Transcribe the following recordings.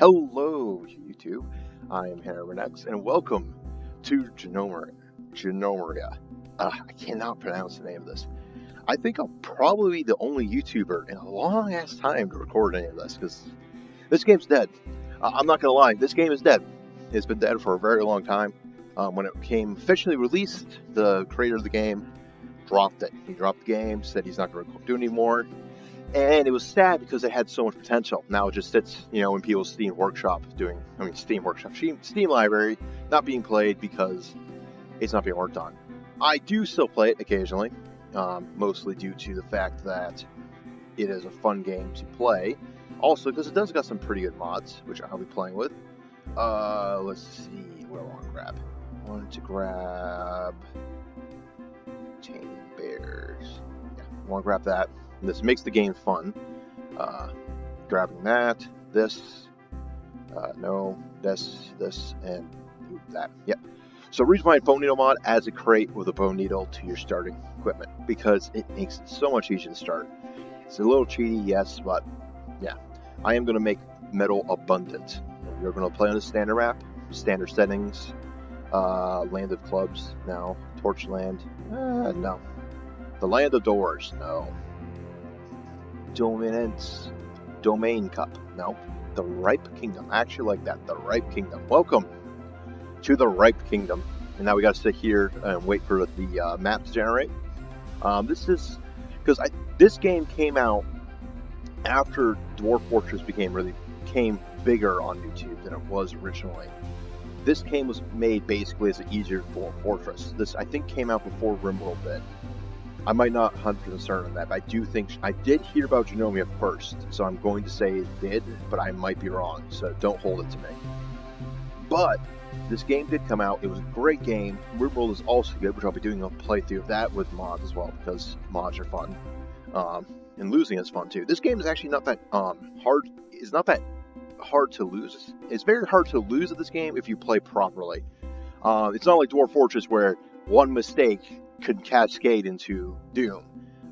Hello, YouTube. I am HarrimanX, and welcome to Genomeria. I cannot pronounce the name of this. I think I'll probably be the only YouTuber in a long ass time to record any of this, because this game's dead. I'm not gonna lie, this game is dead. It's been dead for a very long time. When it became officially released, the creator of the game dropped it. He dropped the game, said he's not gonna do it anymore. And it was sad because it had so much potential. Now it just sits, in people's Steam Steam library, not being played because it's not being worked on. I do still play it occasionally, mostly due to the fact that it is a fun game to play. Also, because it does got some pretty good mods, which I'll be playing with. Let's see, what do I want to grab? I wanted to grab Tame Bears. Yeah, I want to grab that. This makes the game fun. Grabbing that, this, this, and that. Yep. So reach my bone needle mod adds a crate with a bone needle to your starting equipment because it makes it so much easier to start. It's a little cheaty, yes, but yeah. I am going to make metal abundant. We're going to play on the standard map, standard settings, land of clubs, no. Torchland, no. The land of doors, no. Domain Cup. No. The Ripe Kingdom. I actually like that. The Ripe Kingdom. Welcome to the Ripe Kingdom. And now we got to sit here and wait for the map to generate. This is because this game came out after Dwarf Fortress became bigger on YouTube than it was originally. This game was made basically as an easier Dwarf Fortress. This I think came out before RimWorld did. I might not 100% certain on that, but I do think I did hear about Genomia first, so I'm going to say it did, but I might be wrong, so don't hold it to me. But this game did come out. It was a great game. RimWorld is also good, which I'll be doing a playthrough of that with mods as well, because mods are fun. And losing is fun too. This game is actually not that hard. It's not that hard to lose. It's very hard to lose at this game if you play properly. It's not like Dwarf Fortress where one mistake could cascade into doom.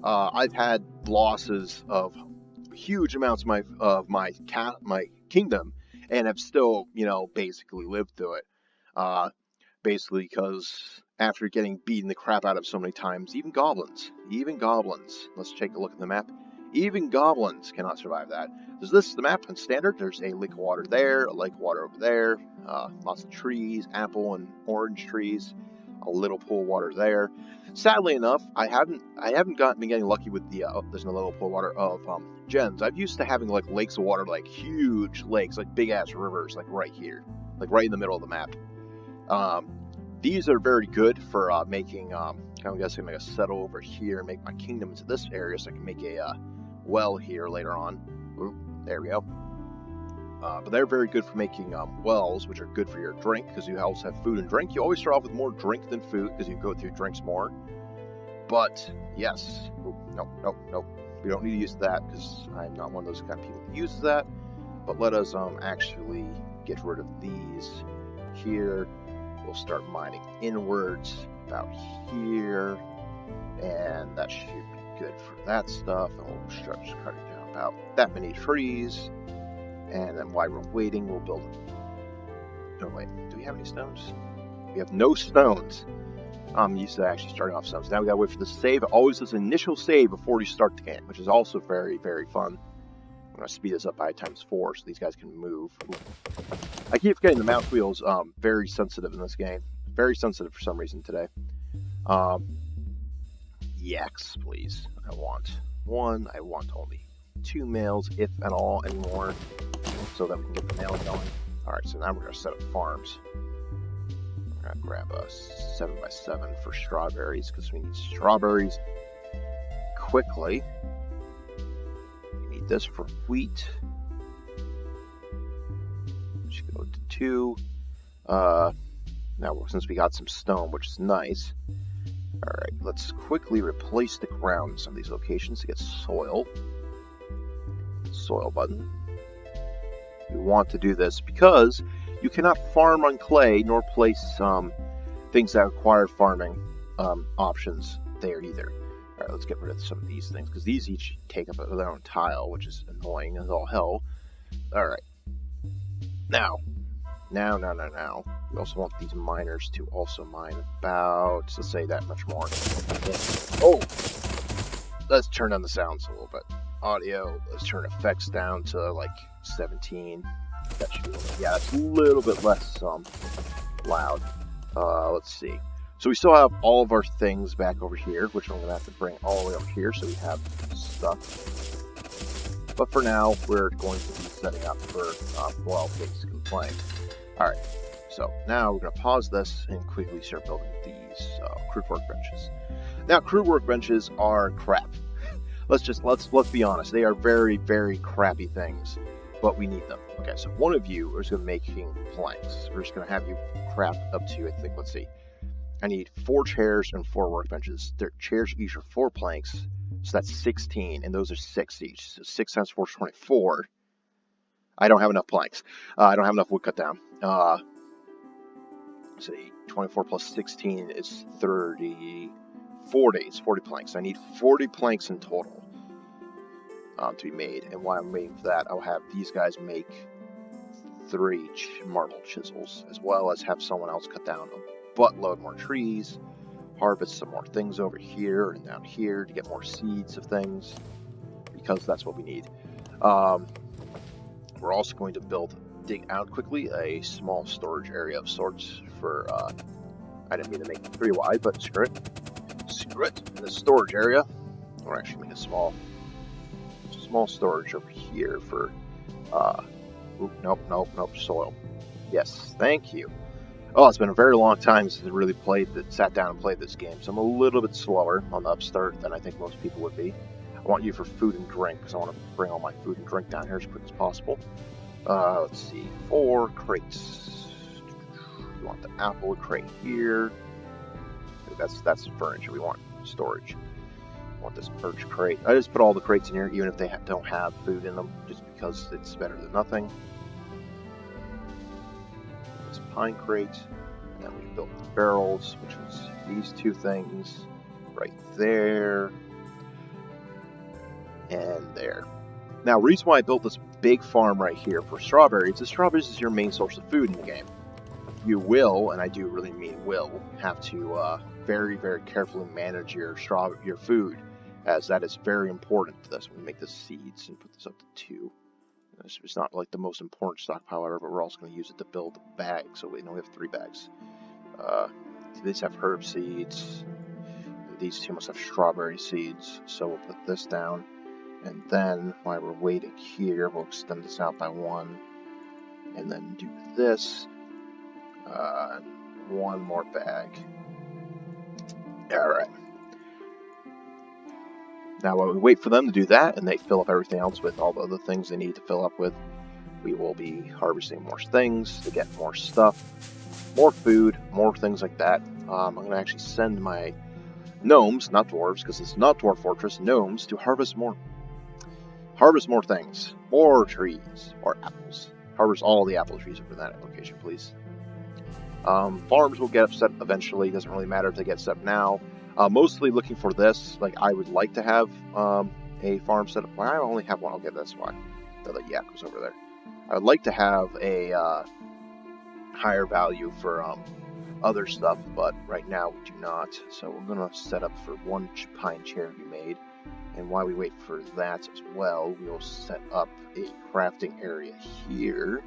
I've had losses of huge amounts of my kingdom, and have still, basically lived through it. Basically, because after getting beaten the crap out of so many times, even goblins, let's take a look at the map. Even goblins cannot survive that. This is the map in standard. There's a lake of water there, a lake of water over there, lots of trees, apple and orange trees. A little pool of water there. Sadly enough, I haven't been getting lucky with the there's no little pool of water of gens. I'm used to having like lakes of water, like huge lakes, like big ass rivers, like right here, like right in the middle of the map. These are very good for making. I'm guessing make a settle over here, make my kingdom into this area, so I can make a well here later on. Ooh, there we go. But they're very good for making wells, which are good for your drink, because you also have food and drink. You always start off with more drink than food, because you go through drinks more. But, yes. Ooh, nope. We don't need to use that, because I'm not one of those kind of people that uses that. But let us actually get rid of these here. We'll start mining inwards, about here. And that should be good for that stuff. And we'll start just cutting down about that many trees. And then while we're waiting, we'll build it. No, wait. Do we have any stones? We have no stones. I'm used to actually starting off stones. Now we gotta wait for the save. It always does an initial save before you start the game, which is also very, very fun. I'm gonna speed this up by ×4 so these guys can move. Ooh. I keep forgetting the mouse wheel's very sensitive in this game. Very sensitive for some reason today. Yaks, please. I want one. I want only 2 males, if at all, anymore, so that we can get the mail going. Alright, so now we're going to set up farms. We're going to grab a 7x7 for strawberries, because we need strawberries quickly. We need this for wheat. Should go to 2. Now, since we got some stone, which is nice. Alright, let's quickly replace the ground in some of these locations to get soil. Soil button. We want to do this because you cannot farm on clay nor place things that require farming options there either. Alright, let's get rid of some of these things because these each take up their own tile, which is annoying as all hell. Alright. Now. We also want these miners to also mine about, let's say, that much more. Oh! Let's turn down the sounds a little bit. Audio, let's turn effects down to like 17. That should be, yeah, that's a little bit less loud. Let's see. So we still have all of our things back over here, which I'm going to have to bring all the way over here so we have stuff. But for now, we're going to be setting up for basically playing. Alright, so now we're going to pause this and quickly start building these crude workbenches. Now, crude workbenches are crap. Let's be honest. They are very, very crappy things, but we need them. Okay, so one of you is going to be making planks. We're just going to have you craft up to, I think, let's see. I need 4 chairs and 4 workbenches. Their chairs each are 4 planks, so that's 16, and those are 6 each. So 6 times 4 is 24. I don't have enough planks. I don't have enough wood cut down. Let's see, 24 plus 16 is 30. 40. It's 40 planks. I need 40 planks in total to be made. And while I'm waiting for that, I'll have these guys make 3 marble chisels, as well as have someone else cut down a buttload more trees, harvest some more things over here and down here to get more seeds of things, because that's what we need. We're also going to dig out quickly a small storage area of sorts for, I didn't mean to make it 3 wide, but screw it. In the storage area, or actually make a small storage over here for, nope, soil. Yes, thank you. Oh, it's been a very long time since I really sat down and played this game, so I'm a little bit slower on the upstart than I think most people would be. I want you for food and drink, because I want to bring all my food and drink down here as quick as possible. Let's see, 4 crates. We want the apple crate here. That's furniture. We want storage. We want this birch crate. I just put all the crates in here, even if they don't have food in them, just because it's better than nothing. This pine crate, and then we built the barrels, which is these 2 things right there and there. Now, the reason why I built this big farm right here for strawberries is strawberries is your main source of food in the game. You will, and I do really mean will, have to very, very carefully manage your food, as that is very important to this. We make the seeds and put this up to 2. It's not like the most important stockpile ever, but we're also going to use it to build a bag. So we have 3 bags. These have herb seeds. These 2 must have strawberry seeds. So we'll put this down. And then, while we're waiting here, we'll extend this out by 1. And then do this. 1 more bag. Alright. Now, while we wait for them to do that, and they fill up everything else with all the other things they need to fill up with, we will be harvesting more things to get more stuff, more food, more things like that. I'm going to actually send my gnomes, not dwarves, because it's not Dwarf Fortress, gnomes, to harvest more things, more trees, or apples. Harvest all the apple trees over that location, please. Farms will get upset eventually. Doesn't really matter if they get upset now. Mostly looking for this. Like, I would like to have a farm set up. Well, I only have one. I'll get this one. The yak was over there. I would like to have a higher value for other stuff, but right now we do not. So we're going to set up for 1 pine chair to be made. And while we wait for that as well, we will set up a crafting area here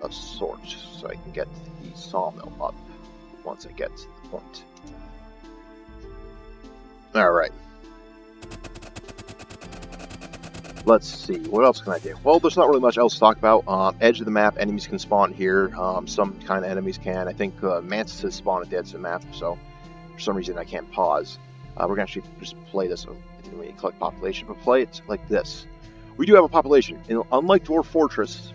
of sorts, so I can get the sawmill up once I get to the point. Alright. Let's see, what else can I do? Well, there's not really much else to talk about. Edge of the map, enemies can spawn here. Some kind of enemies can. I think mantises spawn at the edge of the map, so for some reason I can't pause. We're going to actually just play this. I didn't really collect population, but play it like this. We do have a population. And unlike Dwarf Fortress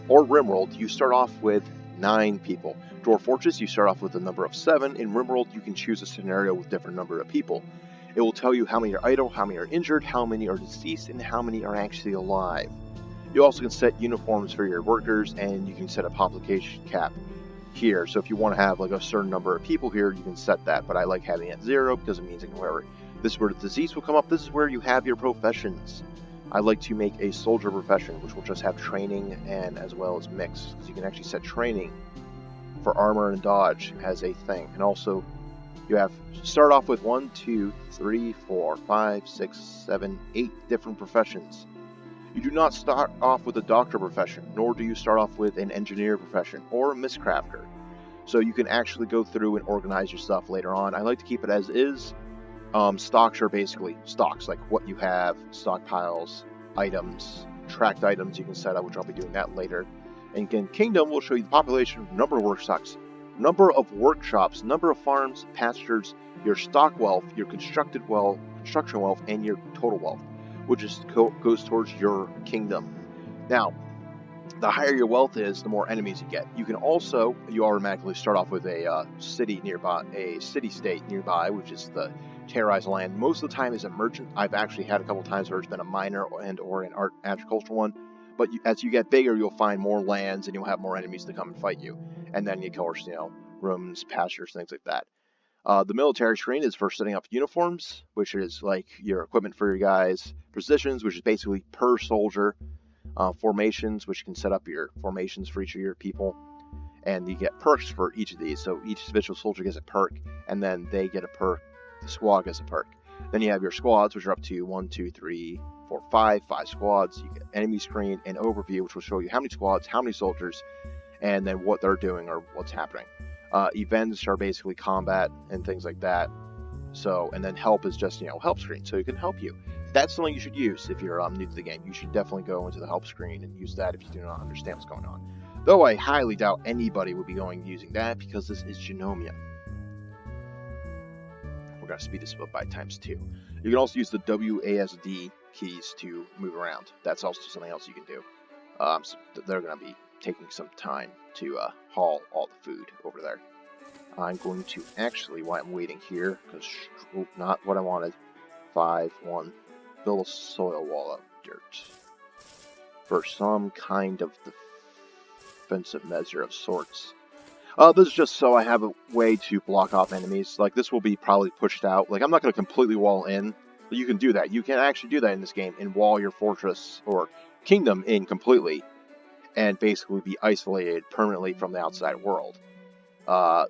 or RimWorld, you start off with 9 people. Dwarf Fortress, you start off with a number of 7. In RimWorld, you can choose a scenario with different number of people. It will tell you how many are idle, how many are injured, how many are deceased, and how many are actually alive. You also can set uniforms for your workers, and you can set a population cap here. So if you want to have like a certain number of people here, you can set that. But I like having it at 0 because it means that wherever this is where the disease will come up. This is where you have your professions. I like to make a soldier profession, which will just have training and as well as mix, because you can actually set training for armor and dodge as a thing. And also, you have start off with 1, 2, 3, 4, 5, 6, 7, 8 different professions. You do not start off with a doctor profession, nor do you start off with an engineer profession or a miscrafter. So you can actually go through and organize your stuff later on. I like to keep it as is. Stocks are basically stocks, like what you have, stockpiles, items, tracked items you can set up, which I'll be doing that later. And again, Kingdom will show you the population, number of workshops, number of farms, pastures, your stock wealth, your construction wealth, and your total wealth, which is goes towards your kingdom. Now, the higher your wealth is, the more enemies you get. You automatically start off with a city nearby, a city-state nearby, which is the terrorized land. Most of the time is a merchant. I've actually had a couple times where it's been a miner or an agricultural one. But as you get bigger, you'll find more lands and you'll have more enemies to come and fight you. And then, of course, rooms, pastures, things like that. The military screen is for setting up uniforms, which is like your equipment for your guys. Positions, which is basically per soldier. Formations, which you can set up your formations for each of your people. And you get perks for each of these. So each individual soldier gets a perk, and then they get a perk. The squad gets a perk. Then you have your squads, which are up to 1, 2, 3, 4, 5 squads. You get enemy screen and overview, which will show you how many squads, how many soldiers, and then what they're doing or what's happening. Events are basically combat and things like that. So, and then help is just, help screen, so it can help you. That's something you should use if you're new to the game. You should definitely go into the help screen and use that if you do not understand what's going on. Though I highly doubt anybody would be using that because this is Genomia. We're going to speed this up by ×2. You can also use the WASD keys to move around. That's also something else you can do. So they're going to be taking some time to haul all the food over there. I'm going to actually, while I'm waiting here, because not what I wanted, 5, 1, build a soil wall of dirt for some kind of defensive measure of sorts. This is just so I have a way to block off enemies. Like, this will be probably pushed out. Like, I'm not going to completely wall in, but you can do that. You can actually do that in this game and wall your fortress or kingdom in completely and basically be isolated permanently from the outside world.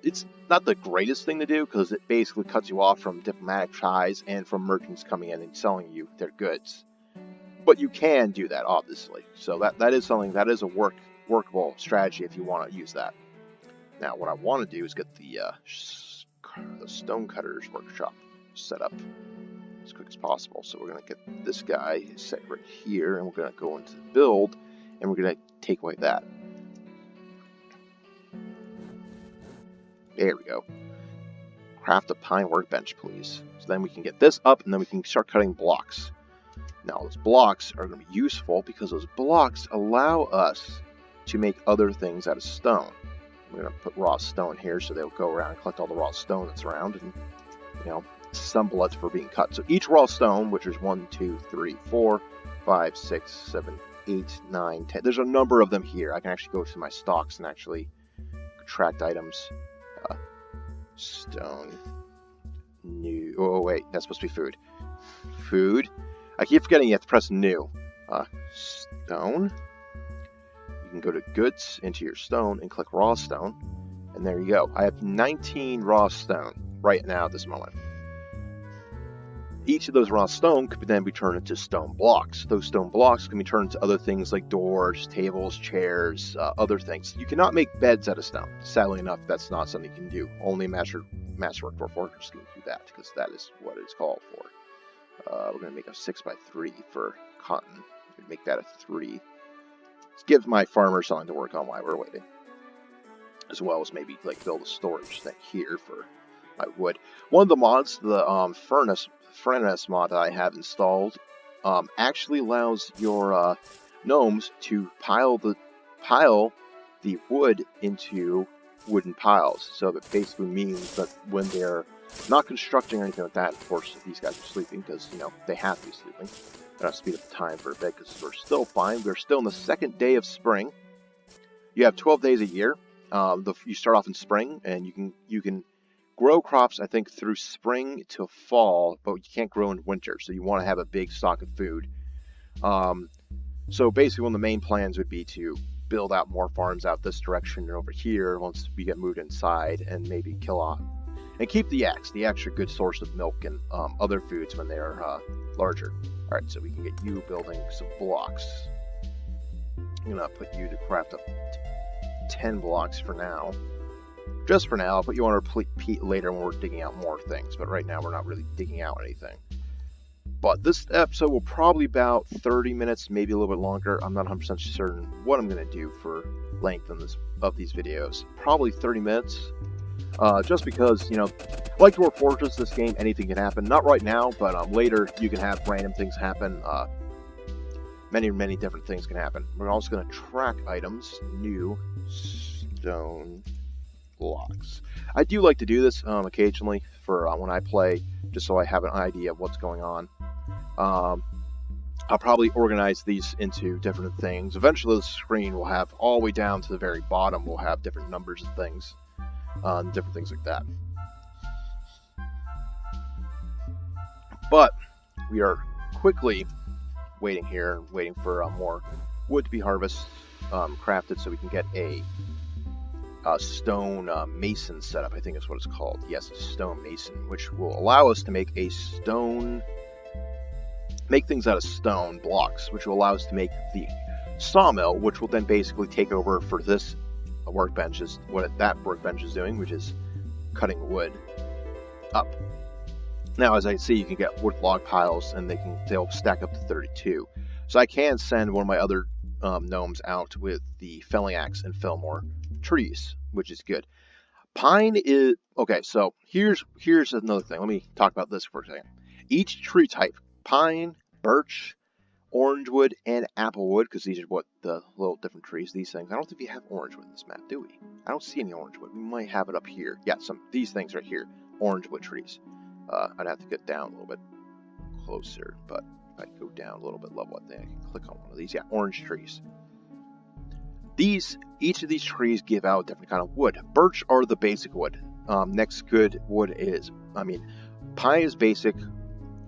It's not the greatest thing to do because it basically cuts you off from diplomatic ties and from merchants coming in and selling you their goods. But you can do that, obviously. So that is something, that is a workable strategy if you want to use that. Now, what I want to do is get the Stonecutters workshop set up as quick as possible. So we're going to get this guy set right here, and we're going to go into the build, and we're going to take away that. There we go. Craft a pine workbench, please. So then we can get this up, and then we can start cutting blocks. Now, those blocks are going to be useful because those blocks allow us to make other things out of stone. We're going to put raw stone here so they'll go around and collect all the raw stone that's around and, assemble it for being cut. So each raw stone, which is 1, 2, 3, 4, 5, 6, 7, 8, 9, 10. There's a number of them here. I can actually go to my stocks and actually tracked items. Stone. New. Oh, wait. That's supposed to be food. Food. I keep forgetting you have to press new. Stone. You can go to goods, into your stone, and click raw stone. And there you go. I have 19 raw stone right now at this moment. Each of those raw stone could then be turned into stone blocks. Those stone blocks can be turned into other things like doors, tables, chairs, other things. You cannot make beds out of stone. Sadly enough, that's not something you can do. Only Masterwork Warforgers can do that, because that is what it's called for. We're going to make a 6x3 for cotton. We'd make that a 3. Let's give my farmer something to work on while we're waiting. As well as maybe build a storage thing here for my wood. One of the mods, the Furnace mod that I have installed, actually allows your gnomes to pile the wood into wooden piles. So that basically means that when they're not constructing or anything like that, of course these guys are sleeping because they have to be sleeping. I'm gonna speed up the time for a bit because we're still fine. We're still in the second day of spring. You have 12 days a year. You start off in spring, and you can grow crops, I think, through spring to fall, but you can't grow in winter. So you want to have a big stock of food So basically, one of the main plans would be to build out more farms out this direction and over here once we get moved inside, and maybe kill off and keep the yaks. The yaks are a good source of milk and other foods when they are larger. All right, so we can get you building some blocks. I'm gonna put you to craft up 10 blocks for now. Just for now. I'll put you on repeat later when we're digging out more things, but right now we're not really digging out anything. But this episode will probably be about 30 minutes, maybe a little bit longer. I'm not 100% certain what I'm going to do for length of these videos. Probably 30 minutes, just because, you know, like Dwarf Fortress, this game, anything can happen. Not right now, but later you can have random things happen. Many different things can happen. We're also going to track items, new stone blocks. I do like to do this occasionally for when I play, just so I have an idea of what's going on. I'll probably organize these into different things. Eventually the screen will have all the way down to the very bottom, will have different numbers of things, different things like that. But we are quickly waiting for more wood to be crafted, so we can get a stone mason setup, I think is what it's called. Yes, a stone mason, which will allow us to make things out of stone blocks, which will allow us to make the sawmill, which will then basically take over for this workbench, is what that workbench is doing, which is cutting wood up. Now, as I see, you can get wood log piles, and they'll stack up to 32. So I can send one of my other gnomes out with the felling axe and fell more trees, which is good. Pine is okay. So here's another thing. Let me talk about this for a second. Each tree type: pine, birch, orangewood, and applewood, because these are what the little different trees. These things. I don't think we have orangewood in this map, do we? I don't see any orangewood. We might have it up here. Yeah, these things right here, orangewood trees. I'd have to get down a little bit closer, but if I go down a little bit level, I think I can click on one of these. Yeah, orange trees. Each of these trees give out a different kind of wood. Birch are the basic wood. Next good wood is, pine is basic,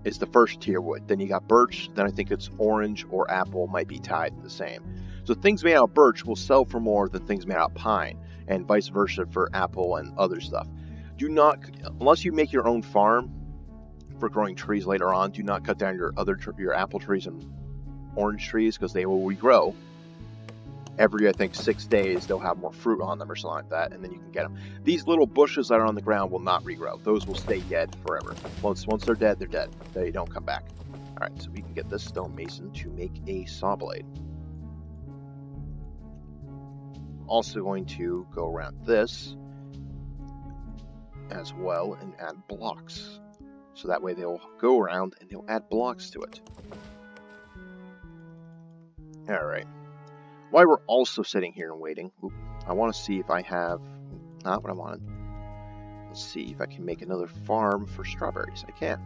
is the first tier wood. Then you got birch, then I think it's orange or apple might be tied to the same. So things made out of birch will sell for more than things made out of pine, and vice versa for apple and other stuff. Do not, unless you make your own farm for growing trees later on, do not cut down your apple trees and orange trees, because they will regrow. Every, I think, 6 days, they'll have more fruit on them or something like that, and then you can get them. These little bushes that are on the ground will not regrow. Those will stay dead forever. Once they're dead, they're dead. They don't come back. Alright, so we can get this stone mason to make a saw blade. Also going to go around this as well and add blocks. So that way they'll go around and they'll add blocks to it. Alright. While we're also sitting here and waiting, I want to see if I have, not what I wanted. Let's see if I can make another farm for strawberries. I can.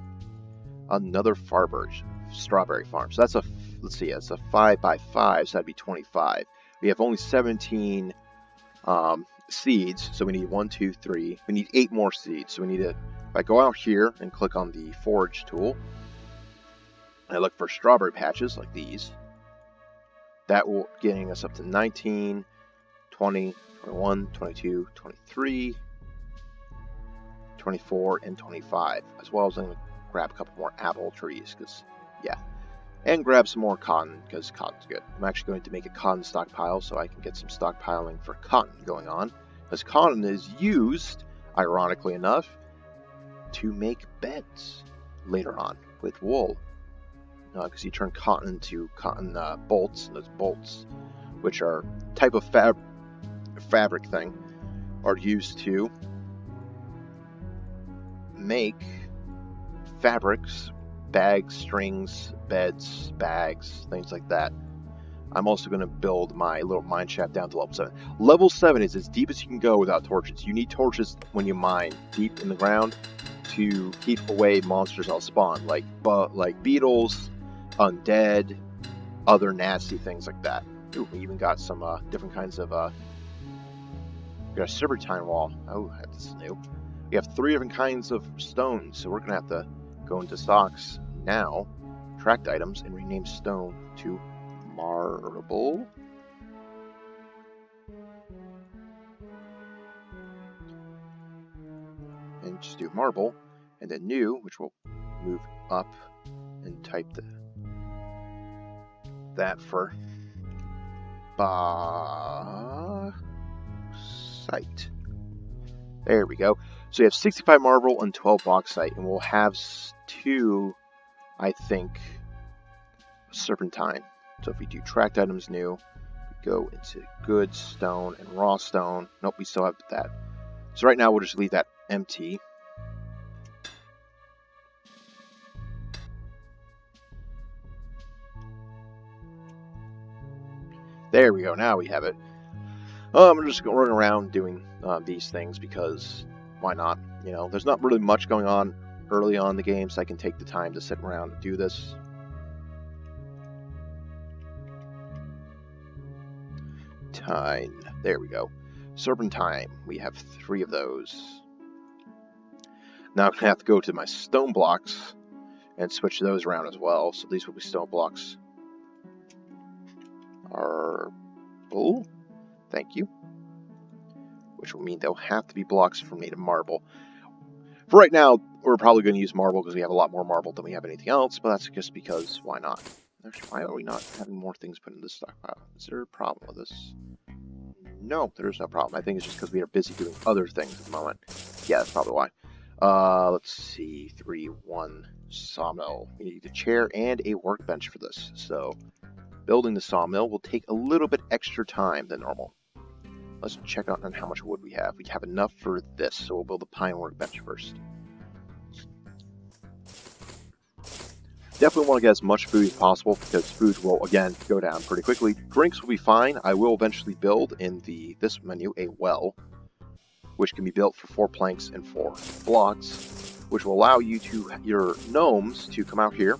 Another strawberry farm. So that's let's see, it's a 5x5, so that'd be 25. We have only 17 seeds, so we need 1, 2, 3. We need 8 more seeds. So we need to, if I go out here and click on the forage tool, and I look for strawberry patches like these, that will getting us up to 19, 20, 21, 22, 23, 24, and 25. As well as I'm going to grab a couple more apple trees, because, yeah. And grab some more cotton, because cotton's good. I'm actually going to make a cotton stockpile, so I can get some stockpiling for cotton going on. Because cotton is used, ironically enough, to make beds later on with wool. Because you turn cotton into cotton bolts, and those bolts, which are type of fabric thing, are used to make fabrics, bags, strings, beds, bags, things like that. I'm also going to build my little mine shaft down to level 7. Level 7 is as deep as you can go without torches. You need torches when you mine deep in the ground to keep away monsters that'll spawn, like beetles, undead, other nasty things like that. Ooh, we even got some different kinds of we got a serpentine wall. Oh, that's new. We have 3 different kinds of stones, so we're gonna have to go into stocks now, tracked items, and rename stone to marble. And just do marble, and then new, which will move up and type that for bauxite. There we go. So you have 65 marble and 12 bauxite, and we'll have 2, I think, serpentine. So if we do tracked items new, we go into good stone and raw stone. Nope, we still have that. So right now we'll just leave that empty. There we go, now we have it. I'm just going to run around doing these things because why not? You know, there's not really much going on early on in the game, so I can take the time to sit around and do this. There we go. Serpentine, we have 3 of those. Now I'm going to have to go to my stone blocks and switch those around as well. So these will be stone blocks. Marble, thank you. Which will mean they'll have to be blocks for me to marble. For right now, we're probably going to use marble because we have a lot more marble than we have anything else, but that's just because why not? Actually, why are we not having more things put in this stockpile? Is there a problem with this? No, there's no problem. I think it's just because we are busy doing other things at the moment. Yeah, that's probably why. Let's see, 3-1 sawmill. We need a chair and a workbench for this. So building the sawmill will take a little bit extra time than normal. Let's check out on how much wood we have. We have enough for this, so we'll build a pine workbench first. Definitely want to get as much food as possible because food will, again, go down pretty quickly. Drinks will be fine. I will eventually build in this menu a well, which can be built for 4 planks and 4 blocks, which will allow your gnomes to come out here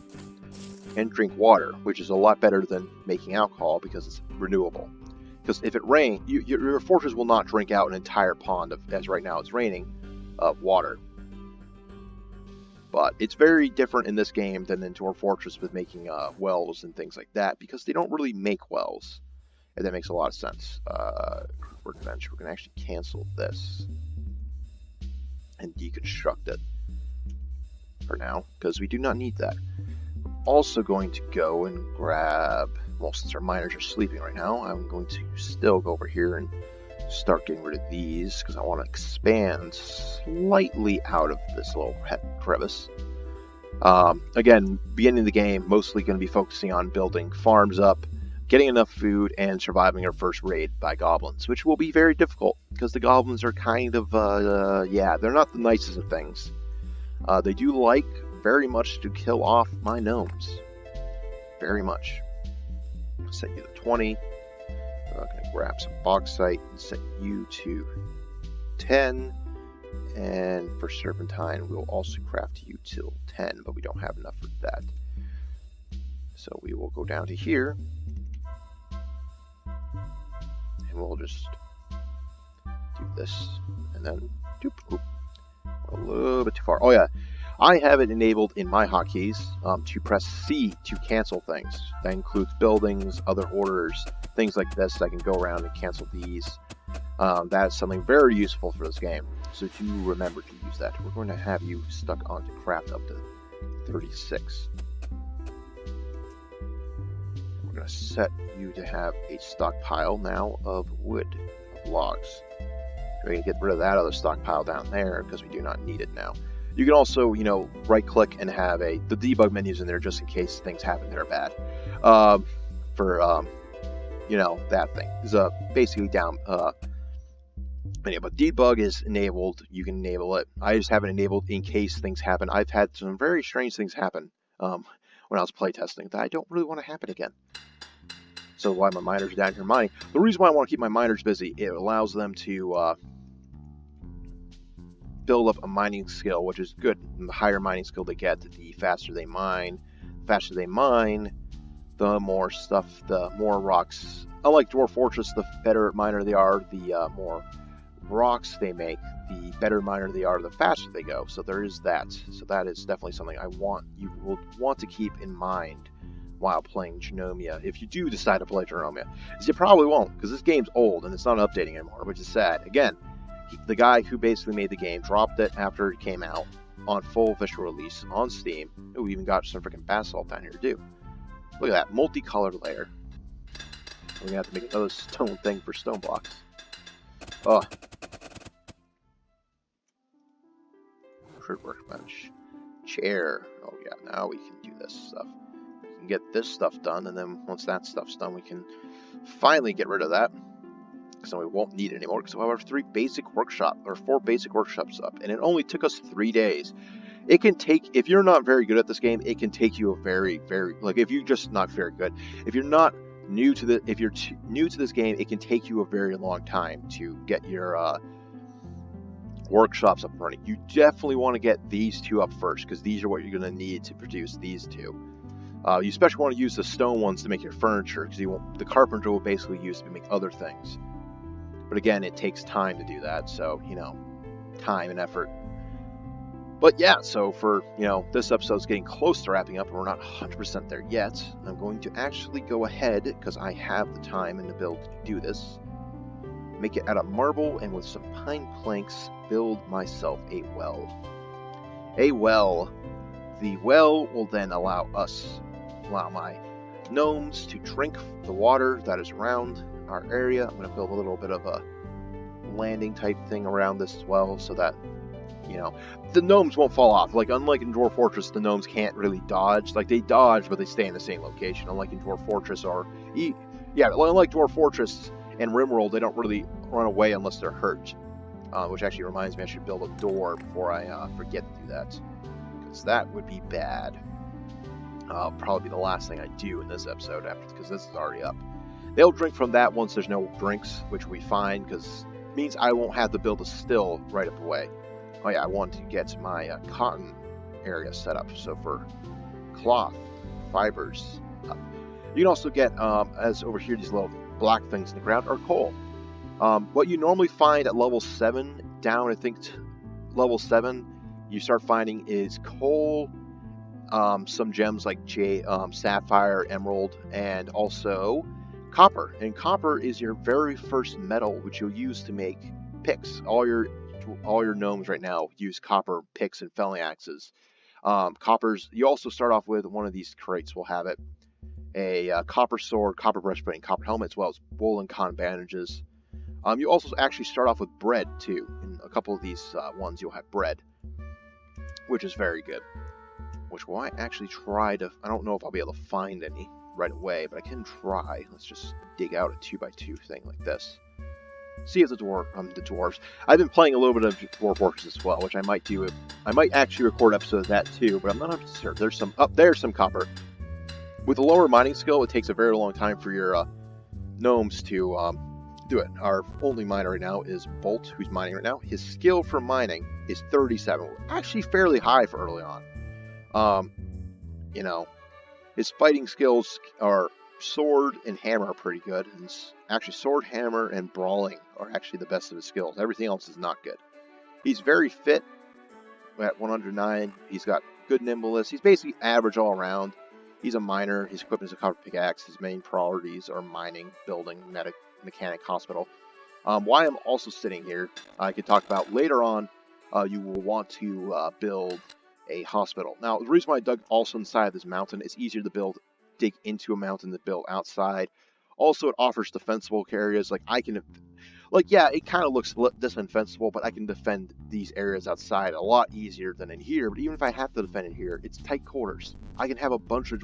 and drink water, which is a lot better than making alcohol because it's renewable. Because if it rains, your fortress will not drink out an entire pond of, as right now it's raining, of water. But it's very different in this game than in Dwarf Fortress with making wells and things like that, because they don't really make wells. And that makes a lot of sense. Workbench, we're going to actually cancel this and deconstruct it for now, because we do not need that. We're also going to go and grab, well, since our miners are sleeping right now, I'm going to still go over here and start getting rid of these, because I want to expand slightly out of this little crevice. Again, beginning of the game, mostly going to be focusing on building farms up, getting enough food, and surviving our first raid by goblins, which will be very difficult, because the goblins are kind of, yeah, they're not the nicest of things. They do like very much to kill off my gnomes. Very much. Set you to 20. I'm going to grab some bauxite and set you to 10. And for serpentine, we'll also craft you till 10, but we don't have enough for that. So we will go down to here. And we'll just do this. And then, doop, a little bit too far. Oh yeah, I have it enabled in my hotkeys to press C to cancel things. That includes buildings, other orders, things like this. I can go around and cancel these. That is something very useful for this game. So do remember to use that. We're going to have you stuck onto craft up to 36. We're going to set you to have a stockpile now of wood, of logs. We're going to get rid of that other stockpile down there because we do not need it now. You can also, you know, right click and have the debug menus in there just in case things happen that are bad. You know, that thing is basically down. But debug is enabled. You can enable it. I just have it enabled in case things happen. I've had some very strange things happen when I was playtesting that I don't really want to happen again. So why my miners are down here mining. The reason why I want to keep my miners busy, it allows them to build up a mining skill, which is good. And the higher mining skill they get, the faster they mine. The faster they mine, the more stuff, the more rocks. Unlike Dwarf Fortress, the better miner they are, the more rocks they make, the better miner they are, the faster they go. So there is that. So that is definitely something you will want to keep in mind while playing Genomia, if you do decide to play Genomia. Because you probably won't, because this game's old and it's not updating anymore, which is sad. Again, the guy who basically made the game dropped it after it came out on full official release on Steam. Oh, we even got some freaking basalt down here too. Look at that, multicolored layer. We're gonna have to make another stone thing for stone blocks. Oh. Workbench. Chair. Oh yeah, now we can do this stuff. We can get this stuff done, and then once that stuff's done, we can finally get rid of that. Because then we won't need it anymore, because we have our 4 basic workshops up, and it only took us 3 days. It can take, if you're not very good at this game, it can take you a very, like if you're just not very good, if you're not new to new to this game, it can take you a very long time to get your workshops up and running. You definitely want to get these 2 up first, because these are what you're going to need to produce these 2. You especially want to use the stone ones to make your furniture, because the carpenter will basically use them to make other things. But again, it takes time to do that, so, you know, time and effort. But yeah, so for, you know, this episode's getting close to wrapping up, and we're not 100% there yet. I'm going to actually go ahead, because I have the time and the ability to do this, make it out of marble, and with some pine planks, build myself a well. A well. The well will then allow my gnomes to drink the water that is around our area. I'm going to build a little bit of a landing type thing around this as well, so that, you know, the gnomes won't fall off. Like, unlike in Dwarf Fortress, the gnomes can't really dodge. Like, they dodge, but they stay in the same location. Unlike in Dwarf Fortress unlike Dwarf Fortress and Rimworld, they don't really run away unless they're hurt. Which actually reminds me, I should build a door before I forget to do that, because that would be bad. Probably be the last thing I do in this episode, because this is already up. They'll drink from that once there's no drinks, which will be fine, because it means I won't have to build a still right up away. Oh yeah, I want to get my cotton area set up, so for cloth, fibers up. You can also get, as over here, these little black things in the ground are coal. What you normally find at level 7, down I think level 7, you start finding is coal, some gems like sapphire, emerald, and also copper. And copper is your very first metal, which you'll use to make picks. All your gnomes right now use copper picks and felling axes. Coppers. You also start off with one of these crates. Will have it a copper sword, copper breastplate, and copper helmet, as well as wool and cotton bandages. You also actually start off with bread too. In a couple of these ones, you'll have bread, which is very good. Which will I actually try to. I don't know if I'll be able to find any right away, but I can try. Let's just dig out a 2x2 thing like this. See if the dwarves. I've been playing a little bit of Dwarf Fortress as well, which I might do. I might actually record episodes of that too, but I'm not sure. There's some copper. With a lower mining skill, it takes a very long time for your gnomes to do it. Our only miner right now is Bolt, who's mining right now. His skill for mining is 37, actually fairly high for early on. You know, his fighting skills are sword and hammer are pretty good. And actually, sword, hammer, and brawling are actually the best of his skills. Everything else is not good. He's very fit at 109. He's got good nimbleness. He's basically average all around. He's a miner. His equipment is a copper pickaxe. His main priorities are mining, building, mechanic, hospital. Why I'm also sitting here, I could talk about later on. You will want to build a hospital. Now, the reason why I dug also inside this mountain, it's easier to dig into a mountain than build outside. Also, it offers defensible areas. Like yeah, it kind of looks defensible, but I can defend these areas outside a lot easier than in here. But even if I have to defend it here, it's tight quarters. I can have a bunch of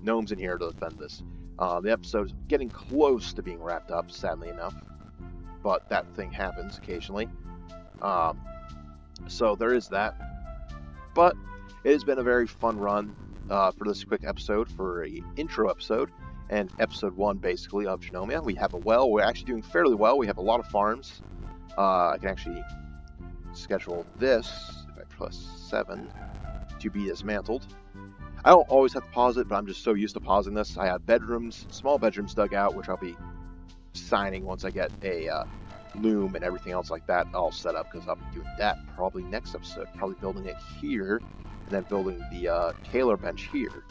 gnomes in here to defend this. The episode is getting close to being wrapped up, sadly enough, but that thing happens occasionally. So there is that. But it has been a very fun run for this quick episode, for an intro episode, and episode 1 basically of Genomia. We have a well. We're actually doing fairly well. We have a lot of farms. I can actually schedule this, if I press 7, to be dismantled. I don't always have to pause it, but I'm just so used to pausing this. I have bedrooms, small bedrooms dug out, which I'll be signing once I get a loom and everything else like that all set up, because I'll be doing that probably next episode. Probably building it here and then building the tailor bench here,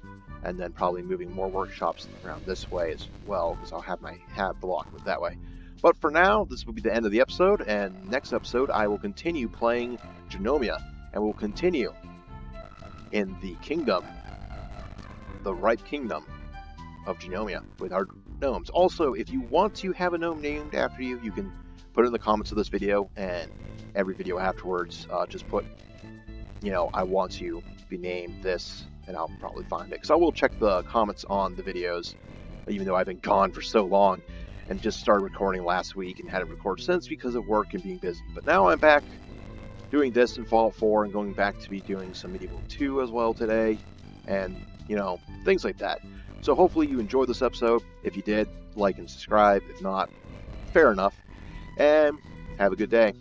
and then probably moving more workshops around this way as well, because I'll have my hat blocked with that way. But for now, this will be the end of the episode, and next episode I will continue playing Genomia, and we'll continue in the kingdom, the ripe kingdom of Genomia with our gnomes. Also, if you want to have a gnome named after you, you can put it in the comments of this video, and every video afterwards, just put, you know, I want to be named this, and I'll probably find it. Because I will check the comments on the videos, even though I've been gone for so long, and just started recording last week and hadn't recorded since because of work and being busy. But now I'm back doing this in Fallout 4 and going back to be doing some Medieval 2 as well today, and, you know, things like that. So hopefully you enjoyed this episode. If you did, like and subscribe. If not, fair enough. And have a good day.